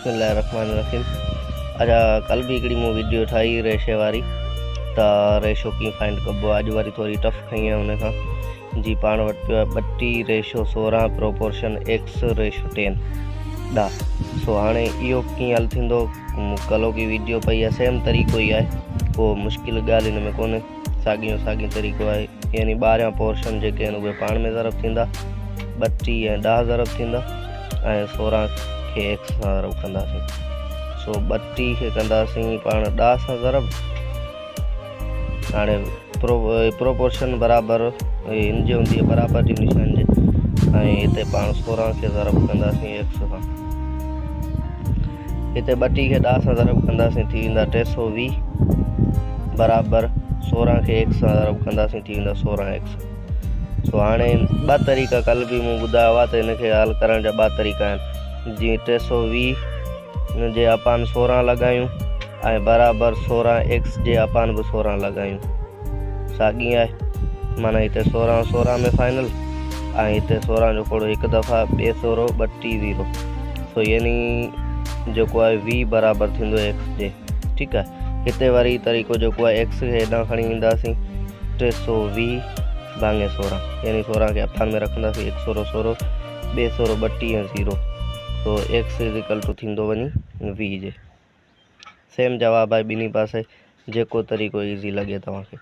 बिस्मिल्लाहिर्रहमानिर्रहीम। अच्छा कल भी हिकिड़ी मूं वीडियो ठाही रेशे वारी त रेशो कीअं फाइंड कबो आहे। अॼु वारी थोरी टफ खई आहे उन खां जी। पाण वटि पियो आहे 32 रेशो 16 प्रोपोर्शन x/10 ॾा। सो हाणे इहो कीअं हल थींदो, कलो की वीडियो पई आहे, सेम तरीक़ो ई आहे, को मुश्किल ॻाल्हि हिन में कोन्हे, साॻियो तरीक़ो आहे। यानी 12 पोर्शन जेके आहिनि उहे पाण में ज़रब थींदा, 32 ऐं 10 ज़रब थींदा ऐं 16 खे x सां ज़रब कंदासीं। सो 32 खे कंदासीं पाण 10 सां ज़रब। हाणे प्रोपोर्शन बराबरि हिन जे हूंदी आहे बराबरि जी निशान जे, ऐं हिते पाण 16 खे ज़रब कंदासीं x सां। हिते 32 खे 10 सां ज़रब कंदासीं, थी वेंदा 320 बराबरि 16 खे x सां ज़रब कंदासीं, थी वेंदा 16x। सो हाणे 2 तरीक़ा कल बि मूं ॿुधाया हुआ त हिनखे हल करण जा 2 तरीक़ा आहिनि। जीअं 320 जे अपान 16 लॻायूं ऐं बराबरि 16x जे अपान बि 16 लॻायूं, साॻी आहे। माना हिते 16 में फाइनल ऐं हिते 16 जो खोड़ो हिकु दफ़ा, ॿिए सोरो 32 0। सो यानी जेको आहे v बराबरि थींदो x जे, ठीकु आहे। हिते वरी तरीक़ो जेको आहे x खे हेॾां खणी ईंदासीं, 320 भाङे 16, यानी 16 खे अपान में रखंदासीं, 1 सोरो 16, ॿिए सोरो 32 ऐं 0। सो x = थींदो वञी v जे। सेम जवाबु आहे ॿिन्ही पासे, जेको तरीक़ो ईज़ी लॻे तव्हांखे।